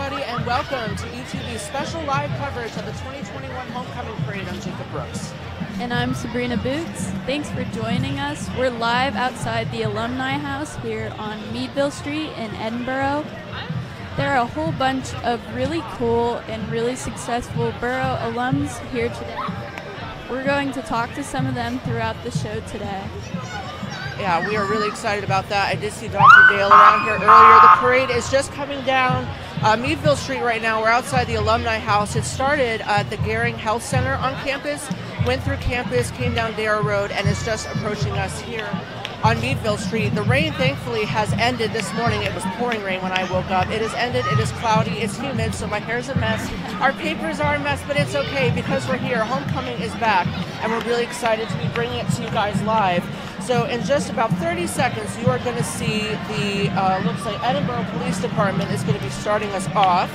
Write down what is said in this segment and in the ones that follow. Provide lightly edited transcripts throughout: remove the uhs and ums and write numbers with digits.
everybody, and welcome to ETV's special live coverage of the 2021 Homecoming Parade. I'm Jacob Brooks. And I'm Sabrina Boots. Thanks for joining us. We're live outside the Alumni House here on Meadville Street in Edinboro. There are a whole bunch of really cool and really successful borough alums here today. We're going to talk to some of them throughout the show today. Yeah, we are really excited about that. I did see Dr. Dale around here earlier. The parade is just coming down Meadville Street right now. We're outside the Alumni House. It started at the Gehring Health Center on campus, went through campus, came down Darrow Road, and is just approaching us here on Meadville Street. The rain, thankfully, has ended this morning. It was pouring rain when I woke up. It has ended. It is cloudy. It's humid, so my hair's a mess. Our papers are a mess, but it's okay because we're here. Homecoming is back, and we're really excited to be bringing it to you guys live. So in just about 30 seconds, you are going to see the, looks like Edinboro Police Department is going to be starting us off.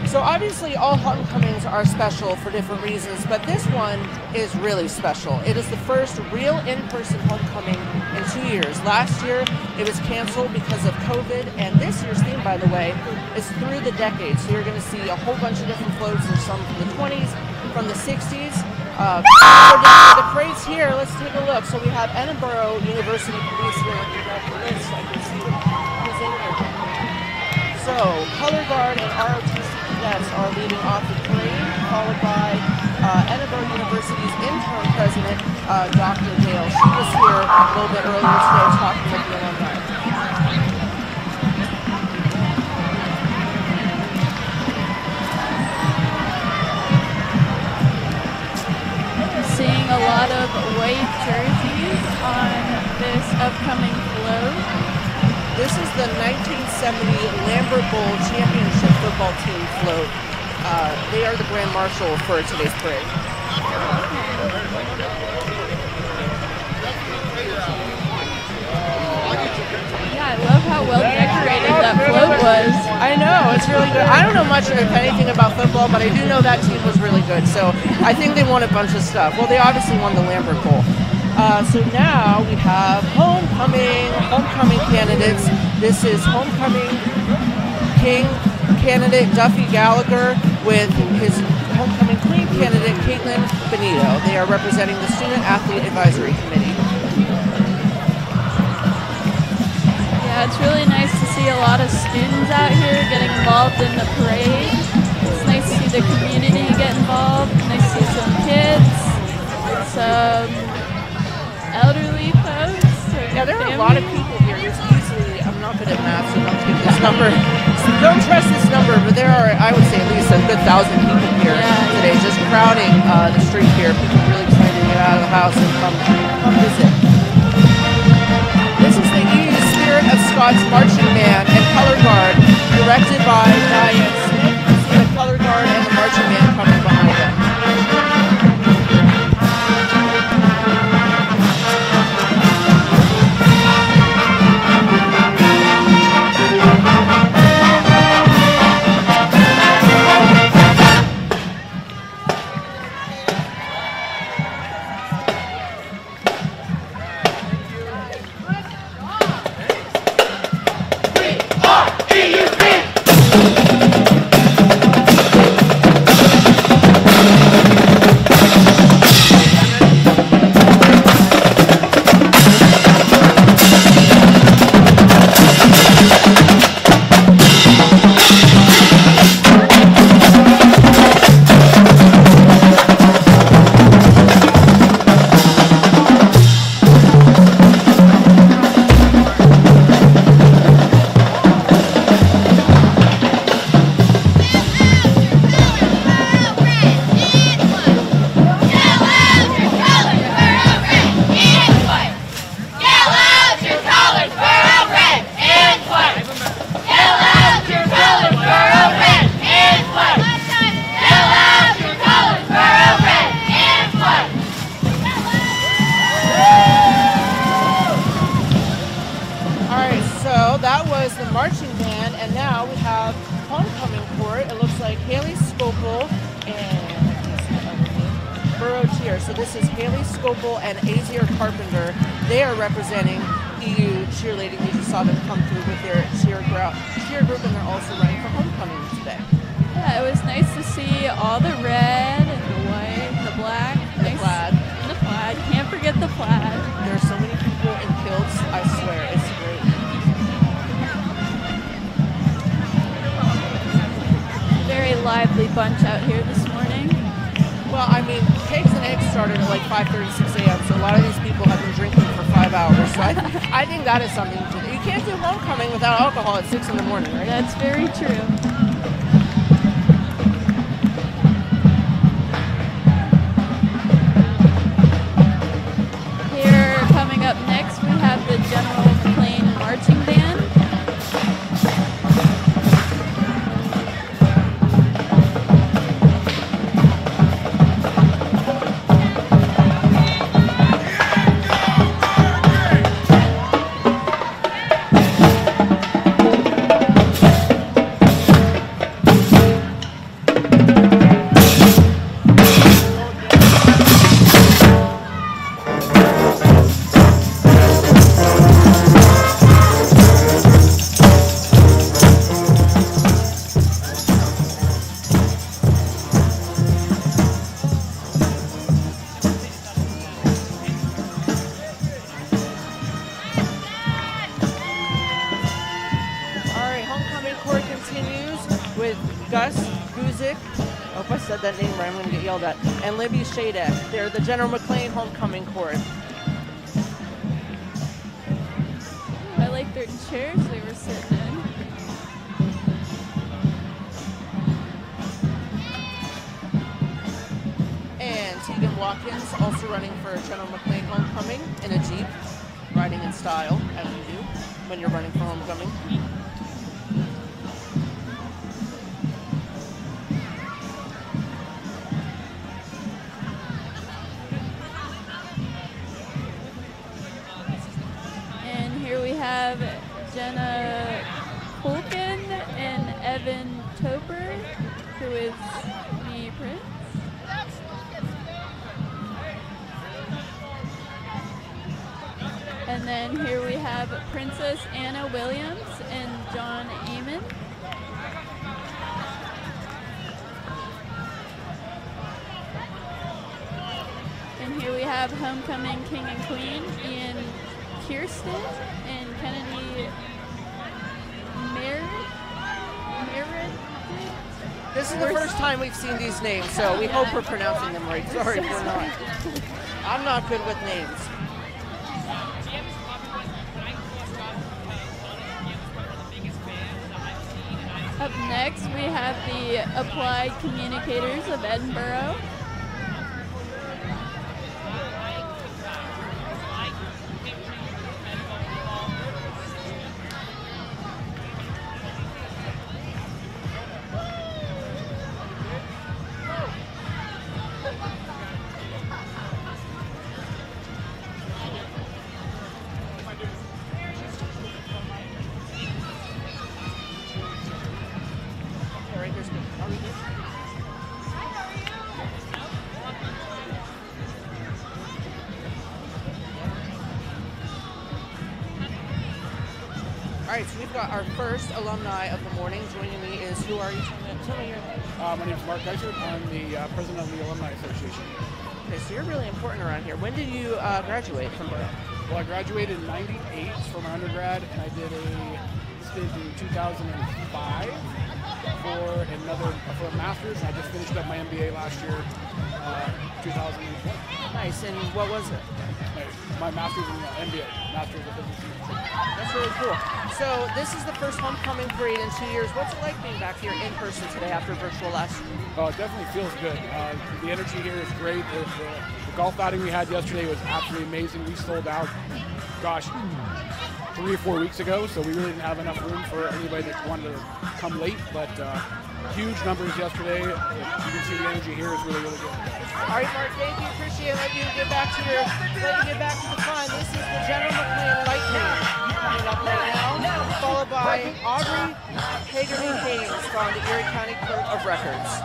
So obviously all homecomings are special for different reasons, but this one is really special. It is the first real in-person homecoming in 2 years. Last year it was canceled because of COVID, and this year's theme, by the way, is through the decades. So you're going to see a whole bunch of different floats. There's some from the 20s, from the 60s. The parade's here. Let's take a look. So we have Edinboro University Police here. Looking at the list, I can see who's in here. So Color Guard and ROTC cadets are leading off the parade, followed by Edinboro University's interim president, Dr. Dale. She was here a little bit earlier today talking with the alumni. Seeing a lot of white jerseys on this upcoming float. This is the 1970 Lambert Bowl Championship football team float. They are the Grand Marshal for today's parade. Yeah, I love how well decorated that float was. I know, it's really good. I don't know much, if anything, about football, but I do know that team was really good. So I think they won a bunch of stuff. Well, they obviously won the Lambert Bowl. So now we have homecoming candidates. This is homecoming king candidate Duffy Gallagher with his homecoming queen candidate Caitlin Benito. They are representing the Student Athlete Advisory Committee. Yeah, it's really nice to see a lot of students out here getting involved in the parade. It's nice to see the community get involved. Nice to see some kids, some elderly folks. Yeah, there are a lot of people here. There's easily, I'm not good at math, so don't take this number. Don't trust this number, but there are, I would say, at least a good 1,000 people here today, just crowding the street here. People are really excited to get out of the house and come visit. This is the Spirit of Scott's Marching Band and Color Guard, directed by Diane Smith. You see the Color Guard and the Marching Band coming behind them. Marching band, and now we have homecoming court. It looks like Haley Scopel and Borough Cheer. So this is Haley Scopel and Azier Carpenter. They are representing EU cheerleading. You just saw them come through with their cheer group, and they're also running for homecoming today. Yeah, it was nice to see all the red and the white, and the black, The plaid. and the plaid. Can't forget the plaid. There's so many people in kilts. I swear, it's great. Very lively bunch out here this morning. Well, I mean, Cakes and Eggs started at like 5:36 a.m., so a lot of these people have been drinking for 5 hours. So I think that is something to do. You can't do homecoming without alcohol at 6 in the morning, right? That's very true. Here, coming up next, we have the General McLean Marching Band. That name right, I'm going to get yelled at. And Libby Shadek. They're the General McLean Homecoming Chorus. I like their chairs they were sitting in. And Tegan Watkins also running for General McLean Homecoming in a Jeep, riding in style, as you do when you're running for homecoming. Have Jenna Culkin and Evan Toper, who is the Prince. And then here we have Princess Anna Williams and John Amon. And here we have Homecoming King and Queen, Ian Kirsten and Kennedy Merritt. This is the first time we've seen these names, so we hope we're pronouncing them right. Sorry if we're not. I'm not good with names. Up next, we have the Applied Communicators of Edinboro. All right, so we've got our first alumni of the morning. Joining me is, who are you? Tell me your name. My name is Mark Geiser. I'm the president of the Alumni Association. Okay, so you're really important around here. When did you graduate from Borough? Well, I graduated in '98 for my undergrad, and I did a stint in 2005 for a master's. I just finished up my MBA last year, 2020. Nice, and what was it? My master's in MBA, Master's of Business Administration. That's really cool. So this is the first homecoming parade in 2 years. What's it like being back here in person today after virtual last year? Oh, it definitely feels good. The energy here is great. The golf outing we had yesterday was absolutely amazing. We sold out, 3 or 4 weeks ago, so we really didn't have enough room for anybody that wanted to come late, but huge numbers yesterday. You can see the energy here is really, really good. All right, Mark, thank you. Appreciate it. Let you get back to the fun. This is the General McLean Lightning coming up right now, followed by Aubrey Hagerty-Haynes from the Erie County Clerk of Records.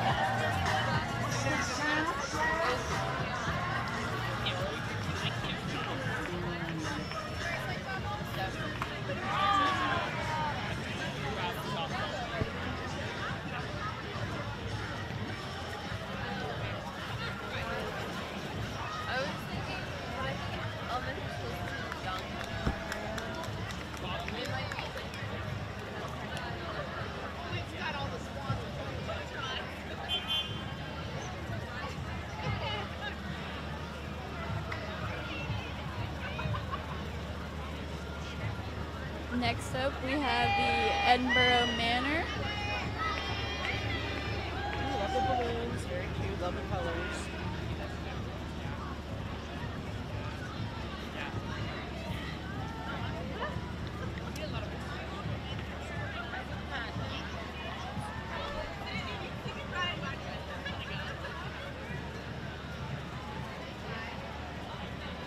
Next up, we have the Edinboro Manor. Ooh, love the balloons. Very cute. Love the colors.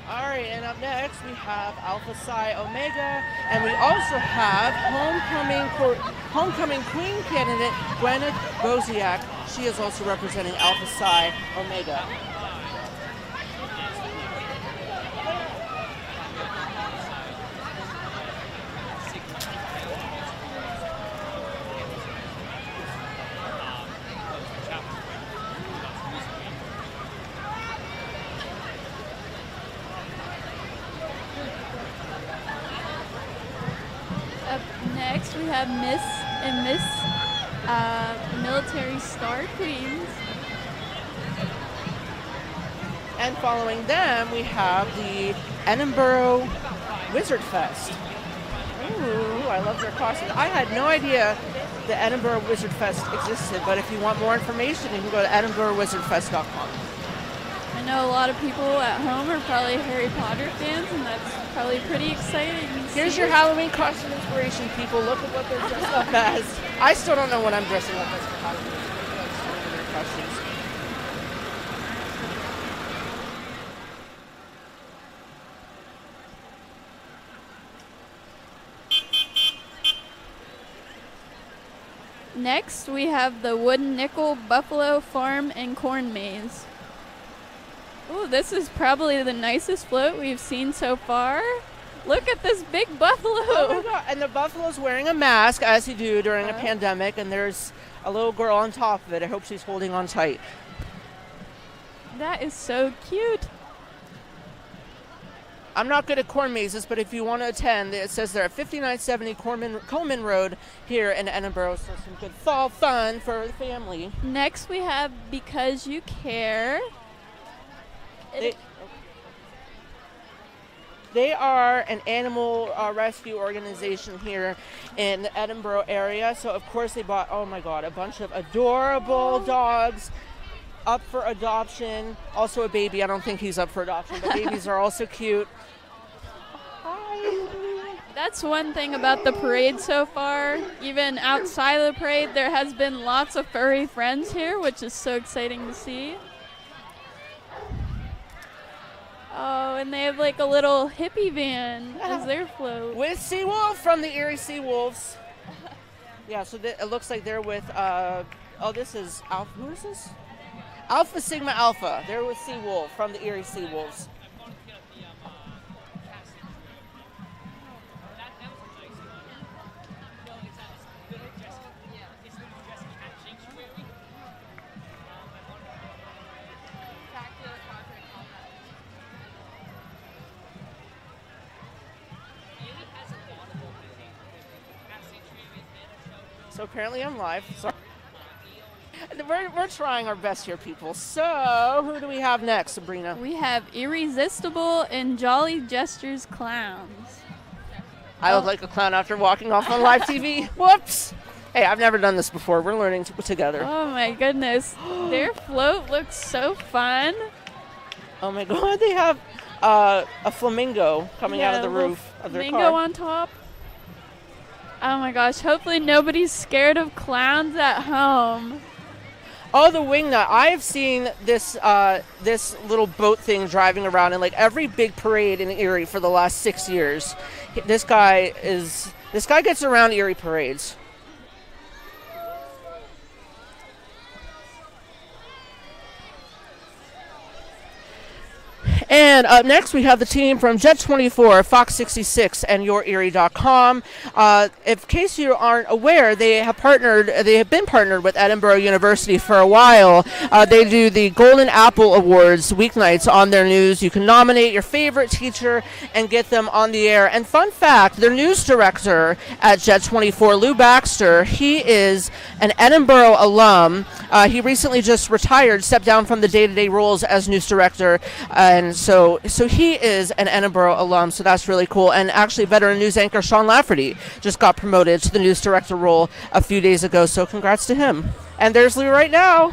All right, and up next we have Alpha Psi Omega, and we also have homecoming queen candidate Gwyneth Boziak. She is also representing Alpha Psi Omega. Up next, we have Miss Military Star Queens. And following them, we have the Edinboro Wizard Fest. Ooh, I love their costumes. I had no idea the Edinboro Wizard Fest existed, but if you want more information, you can go to EdinboroWizardFest.com. I know a lot of people at home are probably Harry Potter fans, and that's probably pretty exciting. Here's your Halloween costume inspiration, people. Look at what they're dressed up as. I still don't know what I'm dressing up as for Halloween. Maybe like some of their costumes. Next, we have the Wooden Nickel Buffalo Farm and Corn Maze. Ooh, this is probably the nicest float we've seen so far. Look at this big buffalo. Oh my God. And the buffalo's wearing a mask, as you do during a pandemic, and there's a little girl on top of it. I hope she's holding on tight. That is so cute. I'm not good at corn mazes, but if you want to attend, it says they're at 5970 Coleman Road here in Edinboro, so some good fall fun for the family. Next, we have Because You Care. They are an animal rescue organization here in the Edinboro area. So, of course, they bought, oh my God, a bunch of adorable dogs up for adoption. Also a baby. I don't think he's up for adoption, but babies are also cute. Hi. That's one thing about the parade so far. Even outside of the parade, there has been lots of furry friends here, which is so exciting to see. Oh, and they have like a little hippie van as their float. With Seawolf from the Erie Seawolves. Yeah, so it looks like they're with, this is Alpha, who is this? Alpha Sigma Alpha. They're with Seawolf from the Erie Seawolves. So apparently I'm live. Sorry. We're trying our best here, people. So who do we have next, Sabrina? We have Irresistible and Jolly Gestures Clowns. I look like a clown after walking off on live TV. Whoops. Hey, I've never done this before. We're learning together. Oh my goodness. Their float looks so fun. Oh my God, they have a flamingo coming out of the roof of their car. Flamingo on top. Oh my gosh, hopefully nobody's scared of clowns at home. Oh, the wingnut. I have seen this this little boat thing driving around in like every big parade in Erie for the last 6 years. This guy gets around Erie parades. And up next, we have the team from Jet 24, Fox 66, and YourErie.com. In case you aren't aware, they have been partnered with Edinboro University for a while. They do the Golden Apple Awards weeknights on their news. You can nominate your favorite teacher and get them on the air. And fun fact, their news director at Jet 24, Lou Baxter, he is an Edinboro alum. He recently just retired, stepped down from the day-to-day roles as news director, and so he is an Edinboro alum, so that's really cool. And actually, veteran news anchor Sean Lafferty just got promoted to the news director role a few days ago, so congrats to him. And there's Lou right now.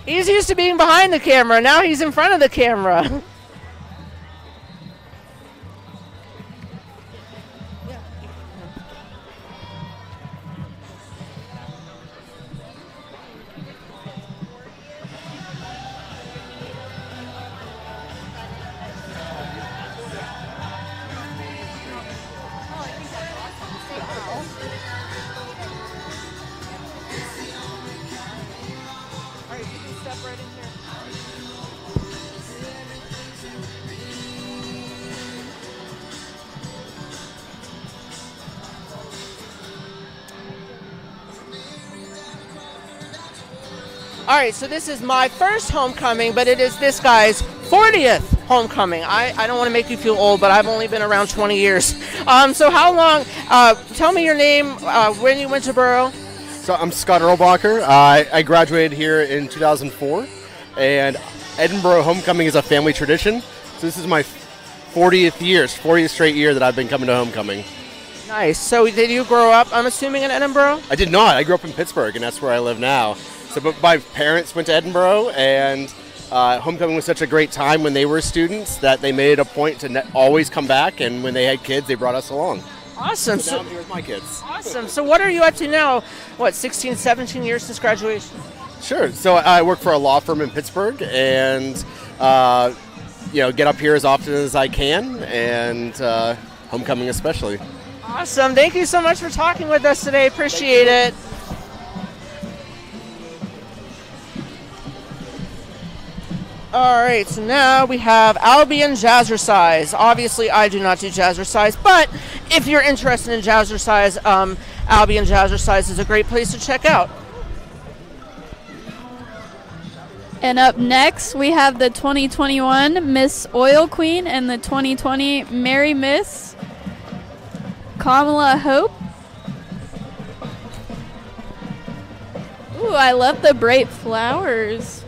He's used to being behind the camera. Now he's in front of the camera. All right, so this is my first homecoming, but it is this guy's 40th homecoming. I don't want to make you feel old, but I've only been around 20 years. So how long, tell me your name, when you went to Borough. So I'm Scott Erlbacher. I graduated here in 2004, and Edinboro homecoming is a family tradition. So this is my 40th straight year that I've been coming to homecoming. Nice. So did you grow up, I'm assuming, in Edinboro? I did not. I grew up in Pittsburgh, and that's where I live now. So, but my parents went to Edinboro, and homecoming was such a great time when they were students that they made it a point to always come back, and when they had kids, they brought us along. Awesome. So now I'm here with my kids. Awesome. So what are you up to now? What, 16, 17 years since graduation? Sure. So I work for a law firm in Pittsburgh, and get up here as often as I can, and homecoming especially. Awesome. Thank you so much for talking with us today. Appreciate it. All right, so now we have Albion Jazzercise. Obviously, I do not do Jazzercise, but if you're interested in Jazzercise, Albion Jazzercise is a great place to check out. And up next, we have the 2021 Miss Oil Queen and the 2020 Mary Miss Kamala Hope. Ooh, I love the bright flowers.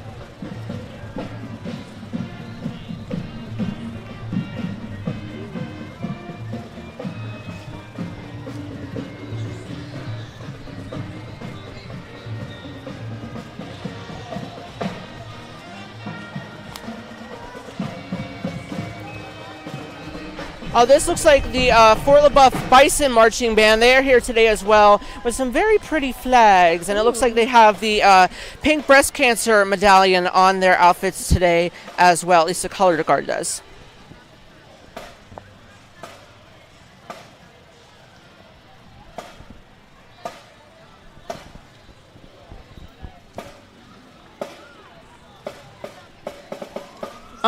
This looks like the Fort LaBeouf Bison Marching Band. They are here today as well with some very pretty flags. And it looks like they have the pink breast cancer medallion on their outfits today as well. At least the color guard does.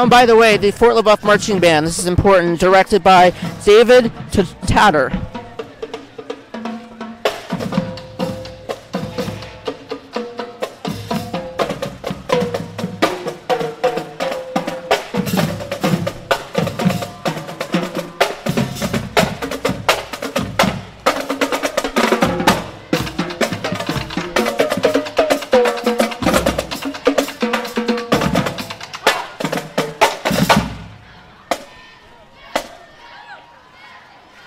By the way, the Fort LaBeouf Marching Band, this is important, directed by David Tatter.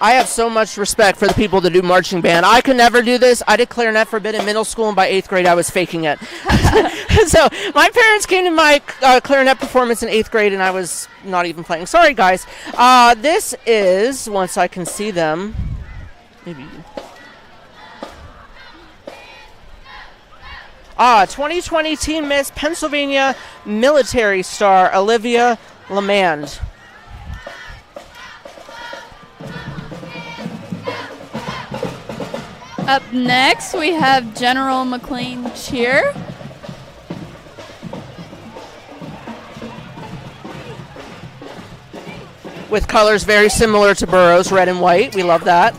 I have so much respect for the people that do marching band. I could never do this. I did clarinet for a bit in middle school, and by 8th grade, I was faking it. So my parents came to my clarinet performance in 8th grade, and I was not even playing. Sorry, guys. This is, once I can see them, maybe. 2020 Teen Miss Pennsylvania Military Star, Olivia Lamand. Up next, we have General McLean Cheer. With colors very similar to Borough's, red and white. We love that.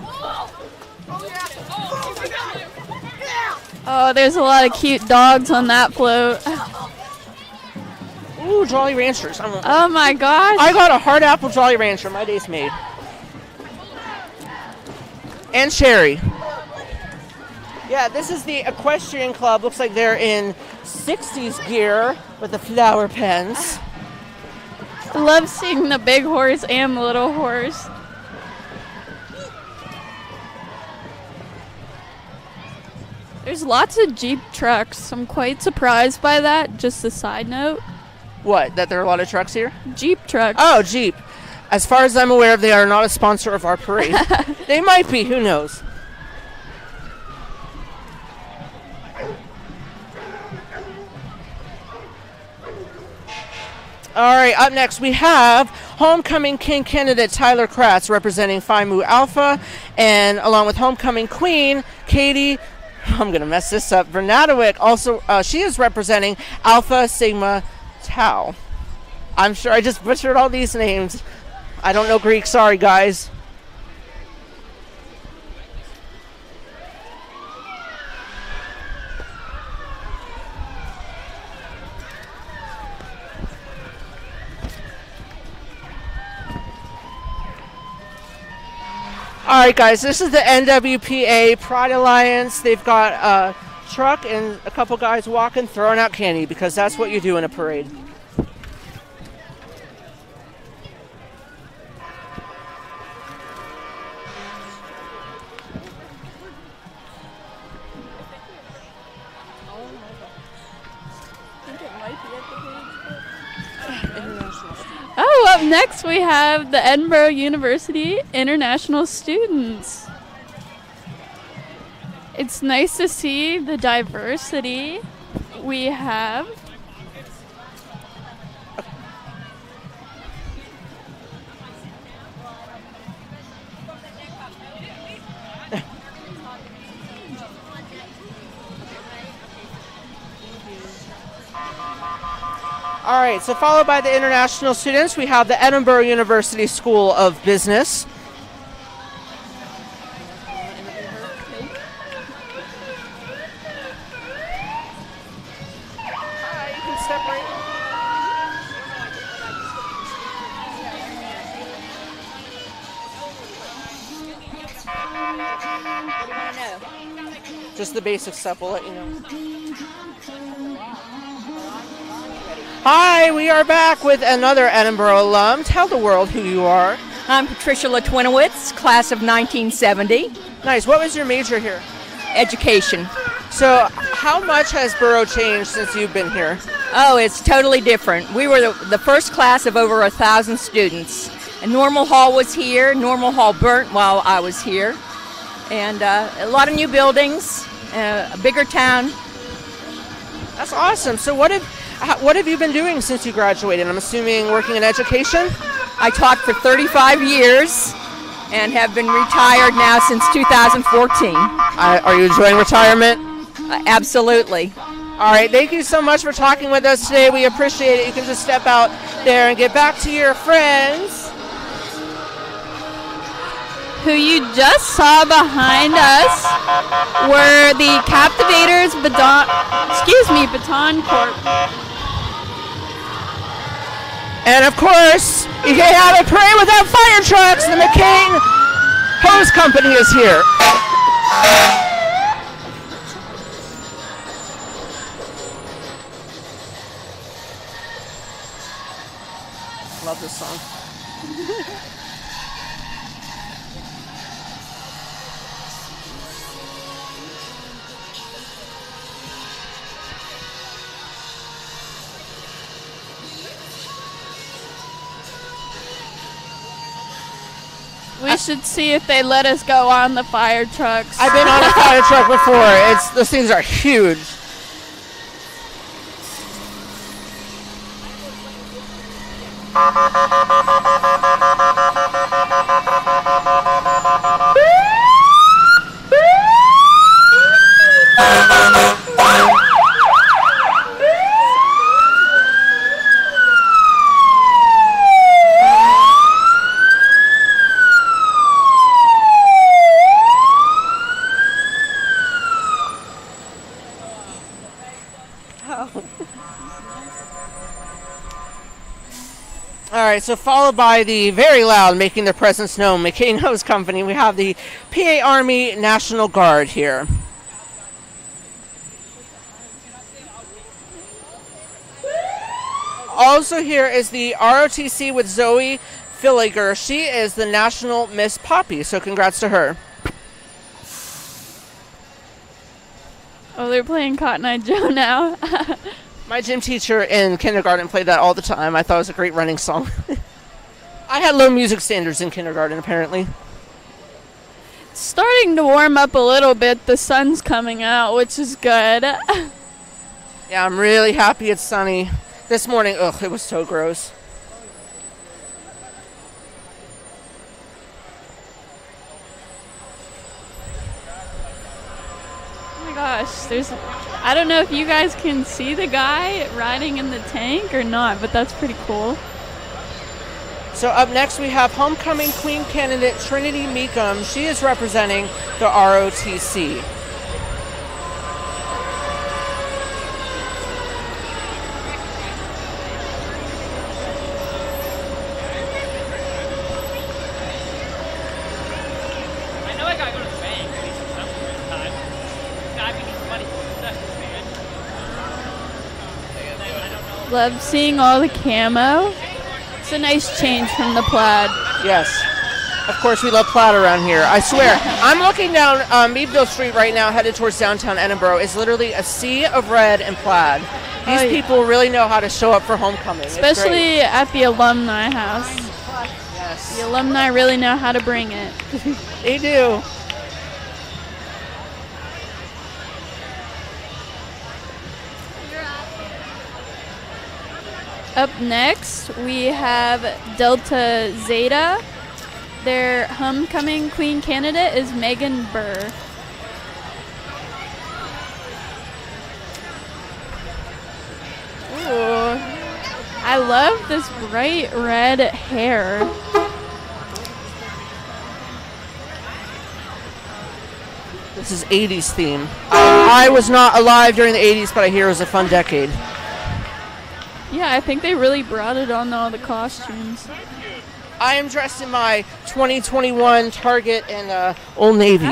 Oh, there's a lot of cute dogs on that float. Ooh, Jolly Ranchers. Oh my gosh. I got a hard apple Jolly Rancher. My day's made. And cherry. Yeah, this is the equestrian club. Looks like they're in 60s gear with the flower pens. I love seeing the big horse and the little horse. There's lots of Jeep trucks. I'm quite surprised by that. Just a side note. What, that there are a lot of trucks here? Jeep trucks. Oh, Jeep. As far as I'm aware, they are not a sponsor of our parade. They might be, who knows? All right, up next we have Homecoming King candidate Tyler Kratz representing Phi Mu Alpha, and along with Homecoming Queen, Katie, I'm going to mess this up, Bernatowick, also, she is representing Alpha Sigma Tau. I'm sure I just butchered all these names. I don't know Greek, sorry guys. All right, guys, this is the NWPA Pride Alliance. They've got a truck and a couple guys walking, throwing out candy, because that's what you do in a parade. Oh, up next we have the Edinboro University International Students. It's nice to see the diversity we have. All right, so followed by the international students, we have the Edinboro University School of Business. Hi, you can step right in. Just the basic stuff, we'll let you know. Hi, we are back with another Edinboro alum. Tell the world who you are. I'm Patricia Latwinowitz, class of 1970, Nice. What was your major here? education. So, how much has Borough changed since you've been here? Oh, it's totally different. We were the first class of over 1,000 students. And Normal Hall was here. Normal Hall burnt while I was here. And a lot of new buildings, a bigger town. That's awesome. So, what have you been doing since you graduated? I'm assuming working in education? I taught for 35 years and have been retired now since 2014. Are you enjoying retirement? Absolutely. All right, thank you so much for talking with us today. We appreciate it. You can just step out there and get back to your friends. Who you just saw behind us were the Captivators Baton Corp. And of course, you can't have a parade without fire trucks. The McCain Hose Company is here. Love this song. We should see if they let us go on the fire trucks. I've been on a fire truck before. Those things are huge. All right, so followed by the very loud, making their presence known, McCain Hose Company, we have the PA Army National Guard here. Also here is the ROTC with Zoe Filliger. She is the National Miss Poppy, so congrats to her. Oh, they're playing Cotton Eye Joe now. My gym teacher in kindergarten played that all the time. I thought it was a great running song. I had low music standards in kindergarten, apparently. Starting to warm up a little bit. The sun's coming out, which is good. Yeah, I'm really happy it's sunny. This morning, ugh, it was so gross. Oh my gosh, I don't know if you guys can see the guy riding in the tank or not, but that's pretty cool. So up next we have homecoming queen candidate Trinity Meekum. She is representing the ROTC. I know I gotta go to the bank at least some point in time. God, we need some money for the man. Love seeing all the camo. It's a nice change from the plaid. Yes. Of course, we love plaid around here. I swear. I'm looking down Meadville Street right now, headed towards downtown Edinboro. It's literally a sea of red and plaid. These people really know how to show up for homecoming. Especially at the Alumni house. Yes. The alumni really know how to bring it. They do. Up next, we have Delta Zeta. Their homecoming queen candidate is Megan Burr. Ooh, I love this bright red hair. This is 80s theme. I was not alive during the 80s, but I hear it was a fun decade. Yeah, I think they really brought it on all the costumes. I am dressed in my 2021 Target and Old Navy.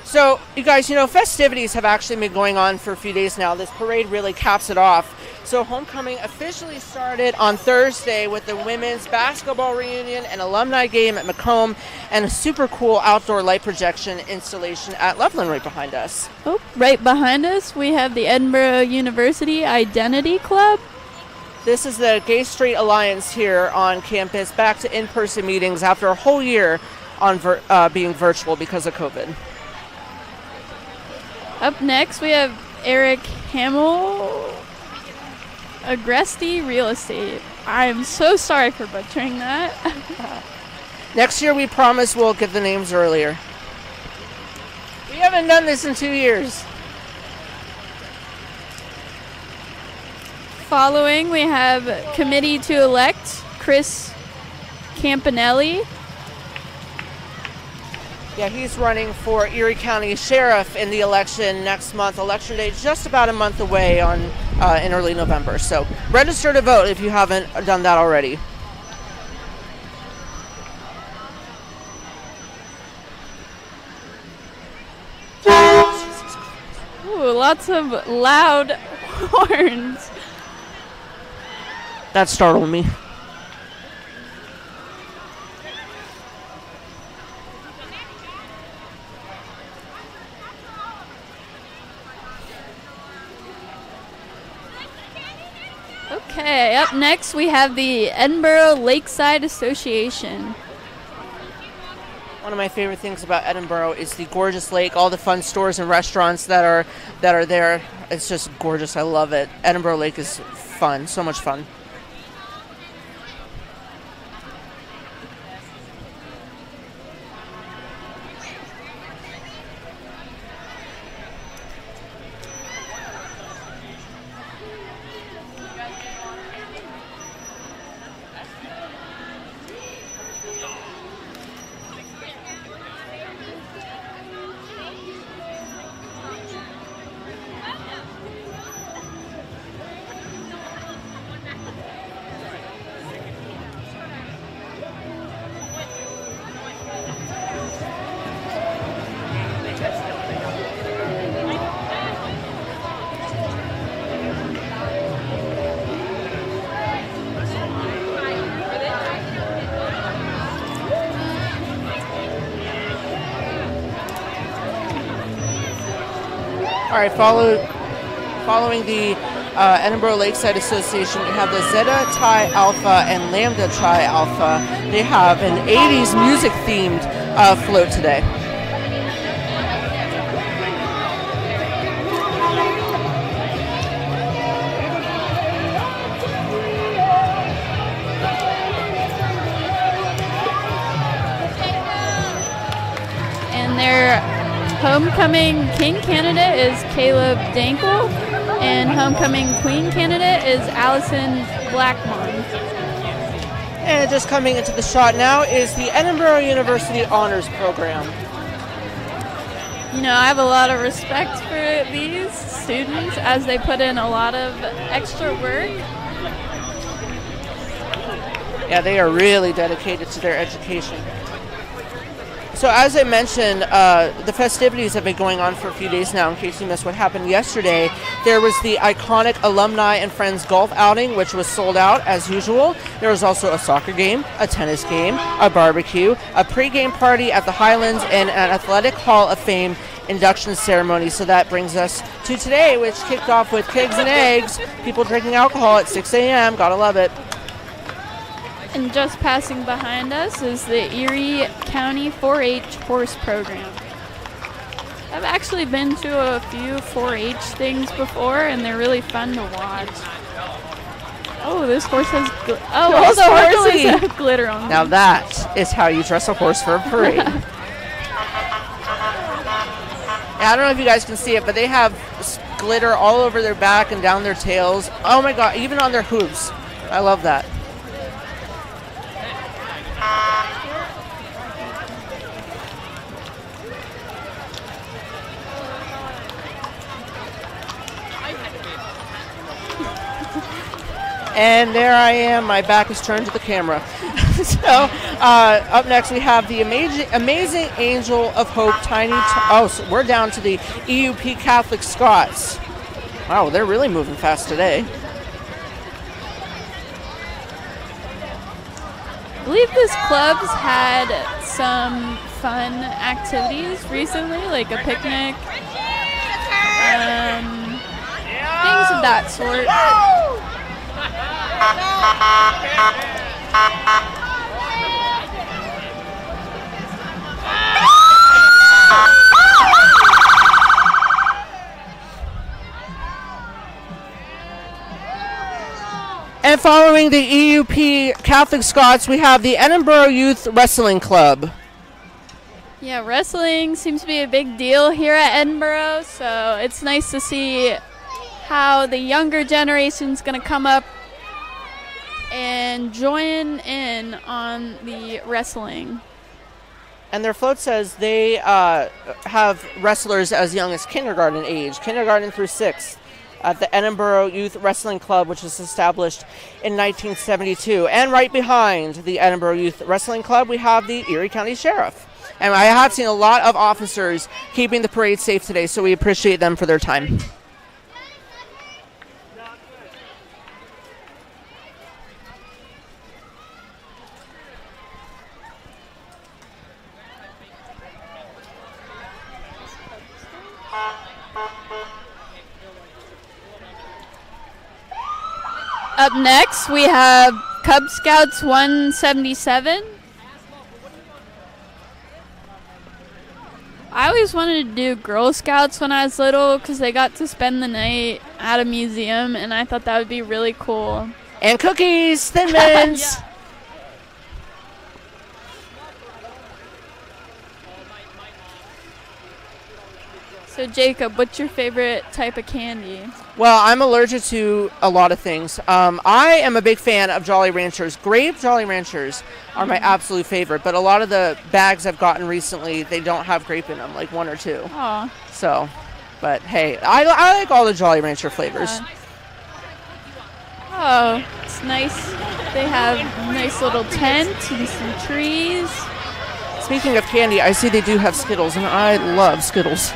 So, you guys, festivities have actually been going on for a few days now. This parade really caps it off. So, homecoming officially started on Thursday with the women's basketball reunion and alumni game at Macomb and a super cool outdoor light projection installation at Loveland right behind us. Oh, right behind us, we have the Edinboro University Identity Club. This is the Gay Straight Alliance here on campus, back to in-person meetings after a whole year on being virtual because of COVID. Up next, we have Eric Hamill, Agresti Real Estate. I'm so sorry for butchering that. Next year, we promise we'll get the names earlier. We haven't done this in 2 years. Following, we have committee to elect Chris Campanelli. Yeah, he's running for Erie County Sheriff in the election next month. Election day just about a month away in early November. So register to vote if you haven't done that already. Ooh, lots of loud horns. That startled me. Okay, up next we have the Edinboro Lakeside Association. One of my favorite things about Edinboro is the gorgeous lake, all the fun stores and restaurants that are there. It's just gorgeous. I love it. Edinboro Lake is fun, so much fun. All right, following the Edinboro Lakeside Association, we have the Zeta Chi Alpha and Lambda Chi Alpha. They have an 80s music-themed float today. And their homecoming king candidate is Caleb Dankel, and homecoming queen candidate is Allison Blackmon. And just coming into the shot now is the Edinboro University Honors Program. You know, I have a lot of respect for these students as they put in a lot of extra work. Yeah, they are really dedicated to their education. So as I mentioned, the festivities have been going on for a few days now. In case you missed what happened yesterday, there was the iconic Alumni and Friends golf outing, which was sold out as usual. There was also a soccer game, a tennis game, a barbecue, a pregame party at the Highlands, and an Athletic Hall of Fame induction ceremony. So that brings us to today, which kicked off with pigs and eggs, people drinking alcohol at 6 a.m. Gotta love it. And just passing behind us is the Erie County 4-H horse program. I've actually been to a few 4-H things before, and they're really fun to watch. Oh, this horse has all the horses have glitter on them. Now that is how you dress a horse for a parade. Yeah, I don't know if you guys can see it, but they have glitter all over their back and down their tails. Oh my God, even on their hooves. I love that. And there I am. My back is turned to the camera. So up next we have the amazing Angel of Hope so we're down to the EUP Catholic Scots. Wow, they're really moving fast today. I believe this club's had some fun activities recently, like a picnic, things of that sort. And following the EUP Catholic Scots, we have the Edinboro Youth Wrestling Club. Yeah, wrestling seems to be a big deal here at Edinboro, so it's nice to see how the younger generation's going to come up and join in on the wrestling. And their float says they have wrestlers as young as kindergarten age, kindergarten through 6th, at the Edinboro Youth Wrestling Club, which was established in 1972. And right behind the Edinboro Youth Wrestling Club, we have the Erie County Sheriff. And I have seen a lot of officers keeping the parade safe today, so we appreciate them for their time. Up next, we have Cub Scouts 177. I always wanted to do Girl Scouts when I was little because they got to spend the night at a museum, and I thought that would be really cool. And cookies, Thin Mints. Yeah. So Jacob, what's your favorite type of candy? Well, I'm allergic to a lot of things. I am a big fan of Jolly Ranchers. Grape Jolly Ranchers are my absolute favorite, but a lot of the bags I've gotten recently, they don't have grape in them, like 1 or 2. Aw. So, but hey, I like all the Jolly Rancher flavors. Oh, it's nice. They have a nice little tent and some trees. Speaking of candy, I see they do have Skittles, and I love Skittles.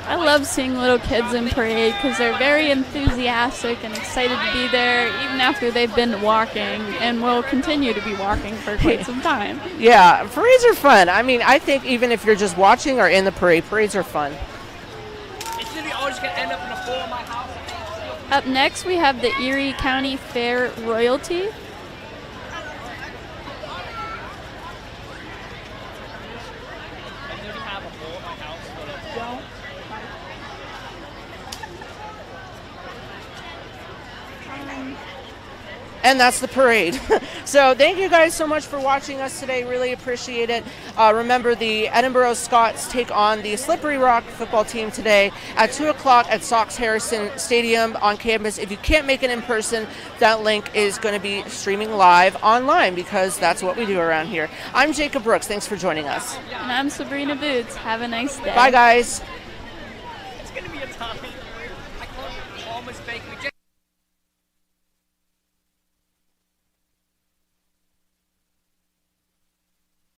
I love seeing little kids in parade because they're very enthusiastic and excited to be there even after they've been walking and will continue to be walking for quite some time. Yeah, parades are fun. I mean, I think even if you're just watching or in the parade, parades are fun. It's literally always going to end up in a bowl in my house. Up next, we have the Erie County Fair Royalty. I literally have a bowl in my house full of And that's the parade. So thank you guys so much for watching us today. Really appreciate it. Remember, the Edinboro Scots take on the Slippery Rock football team today at 2 o'clock at Sox Harrison Stadium on campus. If you can't make it in person, that link is going to be streaming live online because that's what we do around here. I'm Jacob Brooks. Thanks for joining us. And I'm Sabrina Boots. Have a nice day. Bye, guys. It's going to be a time. I call it almost bakery.